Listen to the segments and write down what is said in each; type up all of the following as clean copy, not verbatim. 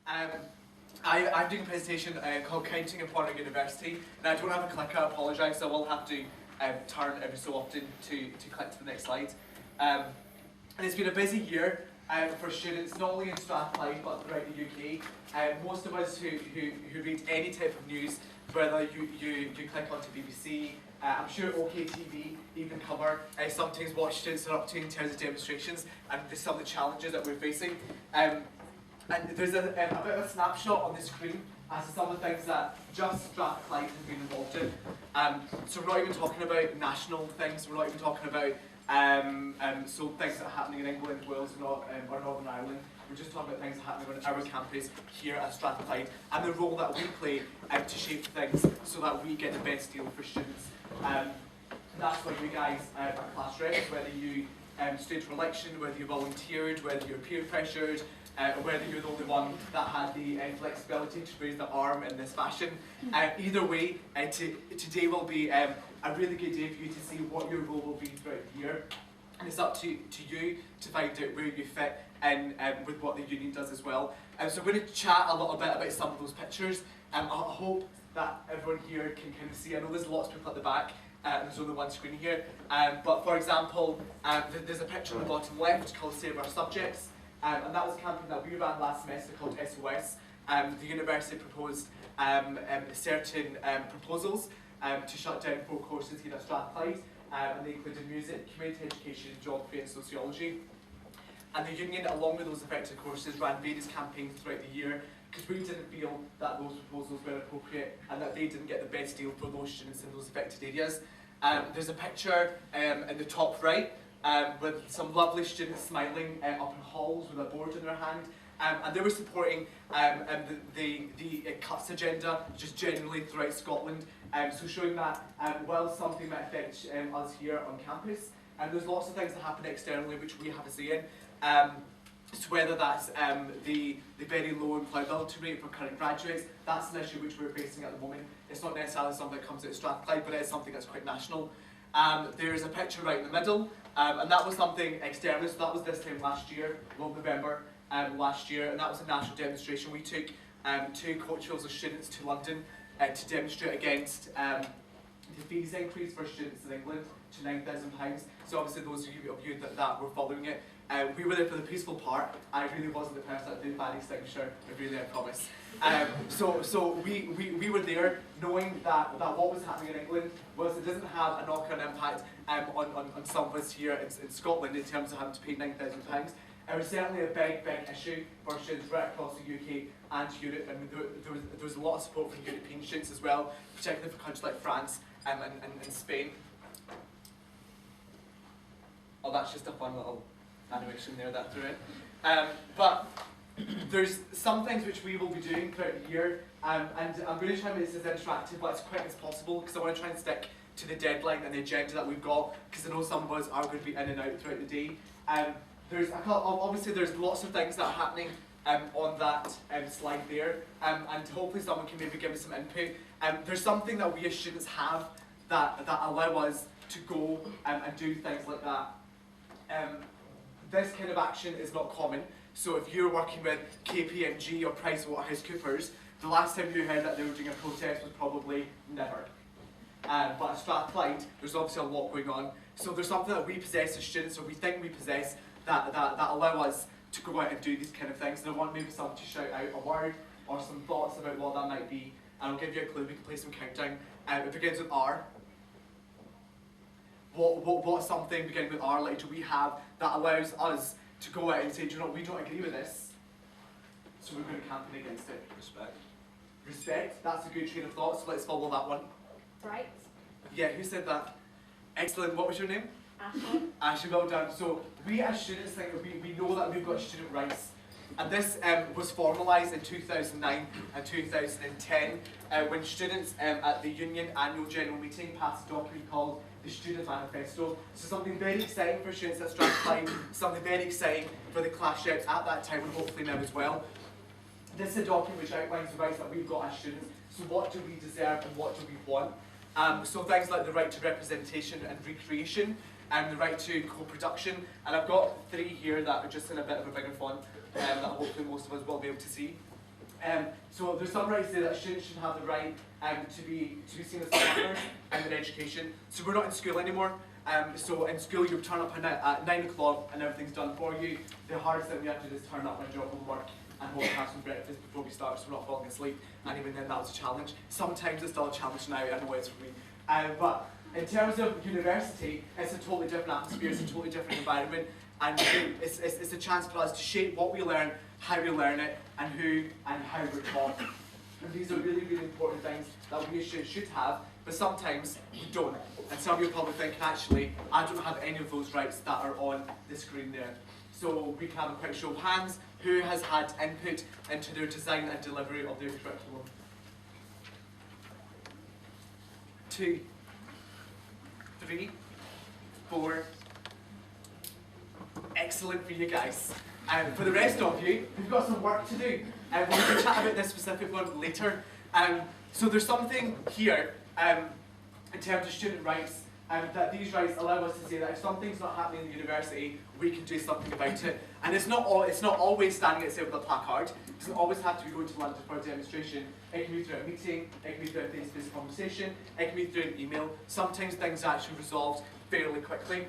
Um, I'm doing a presentation called Counting and Pondering University, and I don't have a clicker, I apologise, so I will have to turn every so often to click to the next slide. And it's been a busy year for students, not only in Strathclyde but throughout the UK. Most of us who read any type of news, whether you click onto BBC, I'm sure OKTV even cover, sometimes what students are up to in terms of demonstrations and some of the challenges that we're facing. And there's a bit of a snapshot on the screen as to some of the things that just Strathclyde has been involved in. So we're not even talking about national things, we're not even talking about so things that are happening in England, Wales, or Northern Ireland. We're just talking about things that are happening on our campus here at Strathclyde and the role that we play to shape things so that we get the best deal for students. That's why you guys are class reps, whether you stood for election, whether you volunteered, whether you're peer pressured, or whether you're the only one that had the flexibility to raise the arm in this fashion. Either way, today will be a really good day for you to see what your role will be throughout the year. And it's up to you to find out where you fit in with what the union does as well. So I'm going to chat a little bit about some of those pictures. I hope that everyone here can kind of see. I know there's lots of people at the back. There's only one screen here. But for example, there's a picture on the bottom left called Save Our Subjects. And that was a campaign that we ran last semester called SOS. The university proposed certain proposals to shut down 4 courses here at Strathclyde, and they included music, community education, geography and sociology. And the union, along with those affected courses, ran various campaigns throughout the year because we didn't feel that those proposals were appropriate and that they didn't get the best deal for those students in those affected areas. There's a picture in the top right with some lovely students smiling up in halls with a board in their hand, and they were supporting the cuts agenda just generally throughout Scotland, so showing that while something might affect us here on campus, there's lots of things that happen externally which we have a say in. So whether that's the very low employability rate for current graduates, that's an issue which we're facing at the moment. It's not necessarily something that comes out of Strathclyde, but it is something that's quite national. There's a picture right in the middle, and that was something external, so that was this time last year, well, November last year, and that was a national demonstration. We took 2 coachfuls of students to London to demonstrate against the fees increase for students in England to £9,000. So obviously those of you that were following it, we were there for the peaceful part. I really wasn't the person that did bad extinguisher, I promise. So we were there knowing that what was happening in England was it doesn't have a knock-on impact on some of us here in Scotland in terms of having to pay £9,000. It was certainly a big issue for students right across the UK and Europe, and there was a lot of support from European students as well, particularly for countries like France and Spain. Oh, that's just a fun little animation there that threw in. But there's some things which we will be doing throughout the year, and I'm going to try and make this as interactive but as quick as possible because I want to try and stick to the deadline and the agenda that we've got, because I know some of us are going to be in and out throughout the day. Obviously there's lots of things that are happening on that slide there, and hopefully someone can maybe give us some input. There's something that we as students have that allow us to go and do things like that. This kind of action is not common, so if you're working with KPMG or PricewaterhouseCoopers, the last time you heard that they were doing a protest was probably never. But at Strathclyde, there's obviously a lot going on, so there's something that we possess as students, or we think we possess, that allow us to go out and do these kind of things. And I want maybe someone to shout out a word or some thoughts about what that might be, and I'll give you a clue. We can play some countdown. It begins with R. What's something beginning with R like do we have that allows us to go out and say, do you know what, we don't agree with this, so we're going to campaign against it? Respect. Respect, that's a good train of thought, so let's follow that one. Right. Yeah, who said that? Excellent, what was your name? Ashley. Ashley, well done. So we as students think that we know that we've got student rights, and this was formalised in 2009 and 2010 when students at the union annual general meeting passed a document called the Student Manifesto. So something very exciting for students at Strathclyde, something very exciting for the class reps at that time and hopefully now as well. This is a document which outlines the rights that we've got as students. So what do we deserve and what do we want? So things like the right to representation and recreation, and the right to co-production, and I've got 3 here that are just in a bit of a bigger font that hopefully most of us will be able to see. So there's some rights there that students should have the right to be seen as partners in their education. So we're not in school anymore. So in school you turn up at 9 o'clock and everything's done for you. The hardest thing we have to do is turn up and drop homework and we'll have some breakfast before we start so we're not falling asleep. And even then that was a challenge. Sometimes it's still a challenge now, I know it's for me. But in terms of university, it's a totally different atmosphere, it's a totally different environment, and it's a chance for us to shape what we learn, how we learn it, and who and how we're taught. And these are really, really important things that we should have, but sometimes we don't. And some of you are probably thinking, actually, I don't have any of those rights that are on the screen there. So we can have a quick show of hands. Who has had input into their design and delivery of their curriculum? 2, 3, 4. Excellent for you guys. For the rest of you, we've got some work to do. We're going to chat about this specific one later. So there's something here in terms of student rights, that these rights allow us to say that if something's not happening in the university, we can do something about it. And it's not always standing outside with a placard. It doesn't always have to be going to London for a demonstration. It can be through a meeting, it can be through a face-to-face conversation, it can be through an email. Sometimes things are actually resolved fairly quickly.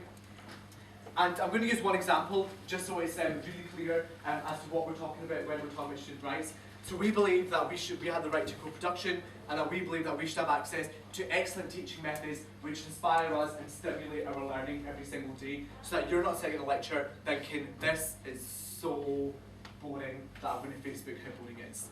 And I'm going to use one example, just so it's really clear as to what we're talking about when we're talking about student rights. So we believe that we have the right to co-production, and that we believe that we should have access to excellent teaching methods which inspire us and stimulate our learning every single day, so that you're not sitting in a lecture thinking, this is so boring that I'm going to Facebook how boring it is.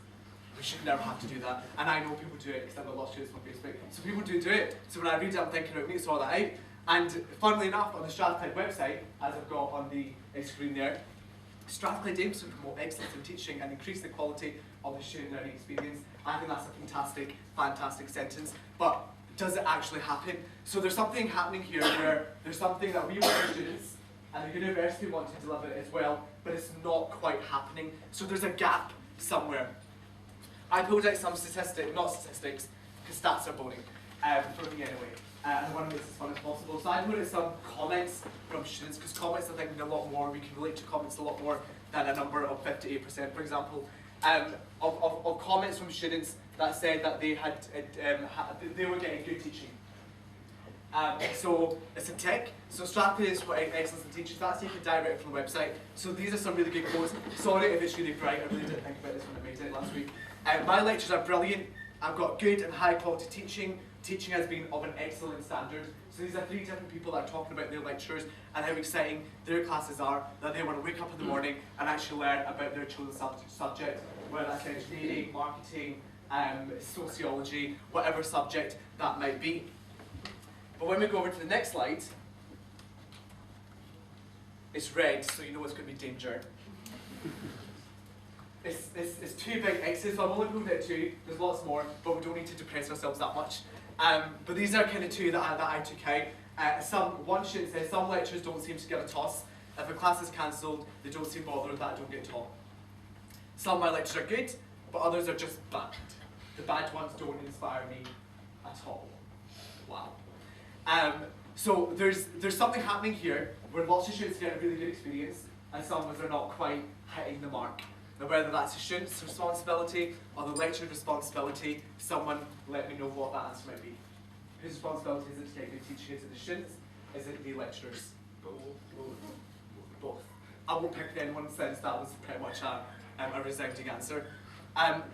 We should never have to do that. And I know people do it, because I've got a lot of students on Facebook. So people do it. So when I read it, I'm thinking, I need to sort that out. And funnily enough, on the Strathclyde website, as I've got on the screen there, Strathclyde aims to promote excellence in teaching and increase the quality of the student learning experience. I think that's a fantastic sentence. But does it actually happen? So there's something happening here where there's something that we want our students and the university want to deliver as well, but it's not quite happening. So there's a gap somewhere. I pulled out some statistics, not statistics, because stats are boring, for me anyway. And I want to make this as fun as possible. So I put in some comments from students, because comments I think mean a lot more, we can relate to comments a lot more than a number of 58%, for example. Of comments from students that said that they had they were getting good teaching. So it's a tick. So Strathclyde is what excellence in teaching. That's taken direct from the website. So these are some really good quotes. Sorry if it's really bright. I really didn't think about this when I made it last week. My lectures are brilliant. I've got good and high quality teaching. Teaching has been of an excellent standard. So these are 3 different people that are talking about their lectures and how exciting their classes are, that they want to wake up in the morning and actually learn about their chosen subject, whether that's engineering, marketing, sociology, whatever subject that might be. But when we go over to the next slide, it's red, so you know it's going to be danger. It's 2 big X's, so I've only pulled out 2, there's lots more, but we don't need to depress ourselves that much. But these are kind of 2 that I took out. One student says, some lectures don't seem to get a toss. If a class is cancelled, they don't seem bothered that I don't get taught. Some of my lectures are good, but others are just bad. The bad ones don't inspire me at all. Wow. So there's something happening here where lots of students get a really good experience and some of us are not quite hitting the mark. Now whether that's the student's responsibility or the lecturer's responsibility, someone let me know what that answer might be. Whose responsibility is it to get good teaching? Is it the students? Is it the lecturers? Both. I won't pick anyone since that was pretty much a resounding answer.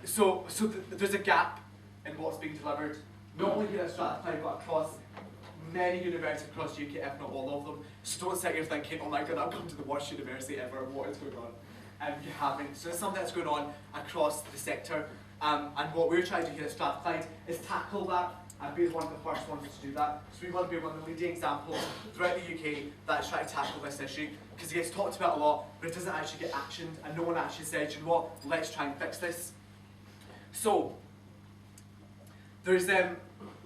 So there's a gap in what's being delivered, not only here at Strathclyde but across many universities across the UK, if not all of them. So don't sit here thinking, oh my god, I've come to the worst university ever, what is going on? You haven't. So there's something that's going on across the sector, and what we're trying to do here at Strathclyde is tackle that and be one of the first ones to do that. So we want to be one of the leading examples throughout the UK that's trying to tackle this issue, because it gets talked about a lot, but it doesn't actually get actioned, and no one actually says, you know what, let's try and fix this. So there's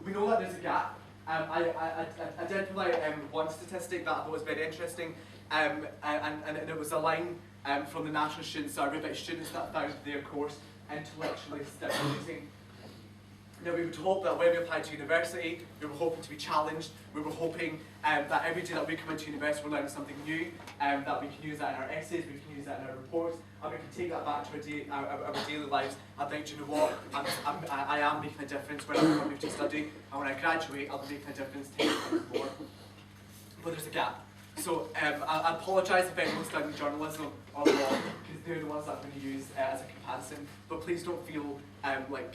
we know that there's a gap. I did pull out one statistic that I thought was very interesting, and it was a line from the National Student Survey about students that found their course intellectually stimulating. Now we would hope that when we apply to university, we were hoping to be challenged, we were hoping that every day that we come into university we're learning something new, that we can use that in our essays, we can use that in our reports, and we can take that back to our daily lives and think, do you know what, I am making a difference when I'm coming to study, and when I graduate I'll be making a difference 10 times more. But there's a gap. So I apologise if anyone's studying journalism or law, because they're the ones that I'm going to use as a comparison. But please don't feel like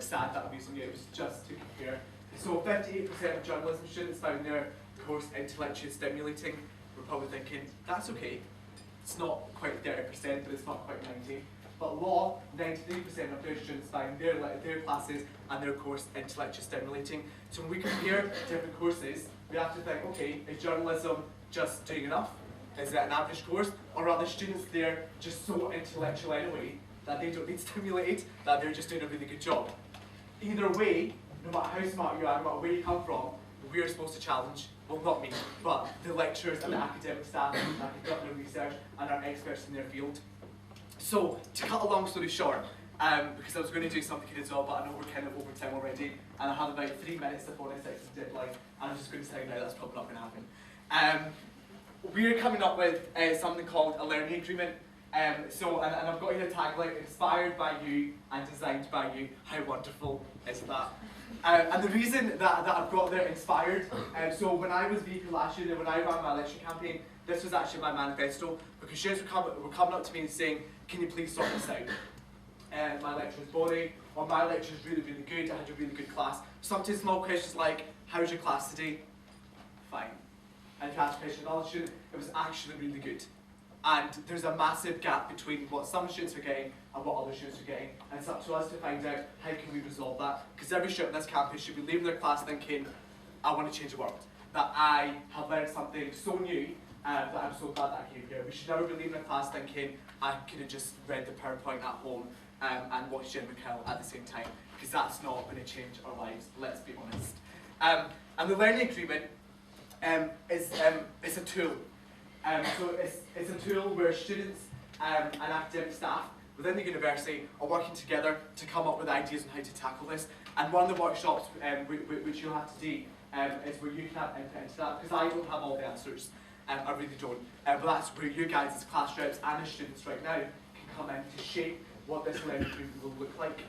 sad that I'm using it. It was just to compare. So 58% of journalism students found their course intellectually stimulating. We're probably thinking, that's okay. It's not quite 30%, but it's not quite 90%. But law, 93% of their students find their classes and their course intellectually stimulating. So when we compare different courses, we have to think, okay, is journalism just doing enough? Is it an average course? Or are the students there just so intellectual anyway that they don't need stimulated, that they're just doing a really good job? Either way, no matter how smart you are, no matter where you come from, we're supposed to challenge, well not me, but the lecturers and the academic staff that conduct their research and are experts in their field. So, to cut a long story short, because I was going to do something as well, but I know we're kind of over time already, and I have about 3 minutes before my second deadline, and I'm just going to say now that's probably not going to happen. We're coming up with something called a learning agreement. And I've got here a tagline, inspired by you and designed by you. How wonderful is that? And the reason that I've got there inspired, so when I was VP last year, when I ran my election campaign, this was actually my manifesto, because students were coming up to me and saying, can you please sort this out? My lecture was boring, or my lecture was really, really good, I had a really good class. Sometimes small questions like, how's your class today? Fine. And if you ask a question to another student, it was actually really good. And there's a massive gap between what some students are getting and what other students are getting. And it's up to us to find out how can we resolve that. Because every student on this campus should be leaving their class thinking, I want to change the world. That I have learned something so new that I'm so glad that I came here. We should never be leaving our class thinking, I could have just read the PowerPoint at home and watched Jim McKell at the same time. Because that's not going to change our lives, let's be honest. And the learning agreement is a tool. So it's a tool where students and academic staff within the university are working together to come up with ideas on how to tackle this. And one of the workshops which you'll have to do is where you can have input into that, because I don't have all the answers, I really don't. But that's where you guys as class reps and as students right now can come in to shape what this learning agreement will look like.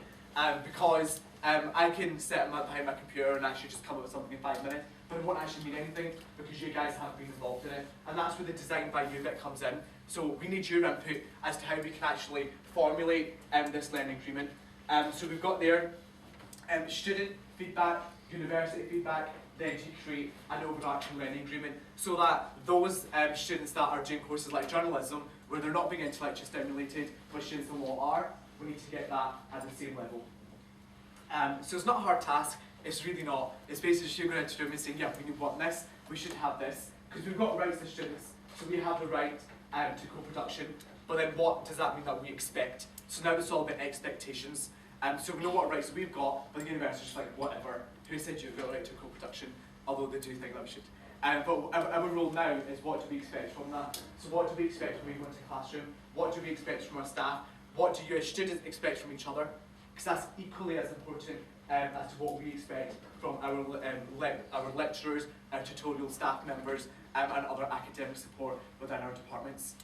Because I can sit behind my computer and actually just come up with something in 5 minutes, but it won't actually mean anything because you guys have been involved in it. And that's where the design by you bit comes in. So we need your input as to how we can actually formulate this learning agreement. So we've got there student feedback, university feedback, then to create an overarching learning agreement so that those students that are doing courses like journalism, where they're not being intellectually stimulated, but students in law are, we need to get that at the same level. So it's not a hard task, it's really not. It's basically just you're going into the room and saying, yeah, we want this, we should have this. Because we've got rights as students, so we have the right to co-production, but then what does that mean that we expect? So now it's all about expectations. So we know what rights we've got, but the university's just like, whatever, who said you've got a right to co-production? Although they do think that we should. But our role now is what do we expect from that? So what do we expect when we go into the classroom? What do we expect from our staff? What do you as students expect from each other? Because that's equally as important as to what we expect from our lecturers, our tutorial staff members, and other academic support within our departments.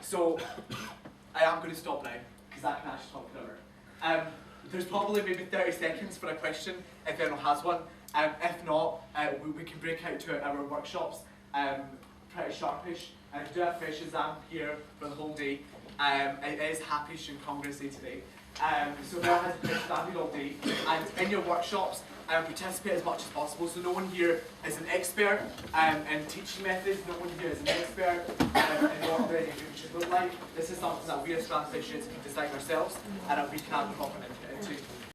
So I am going to stop now, because I can actually talk forever. There's probably maybe 30 seconds for a question, if anyone has one. If not, we can break out to our workshops pretty sharpish. And if you do have fish exam here for the whole day, it is Happy Student Congress Day today. So there has been standing all day, and in your workshops, participate as much as possible. So no one here is an expert in teaching methods, no one here is an expert in what learning should look like. This is something that we as translations can design ourselves and that we can proper input into.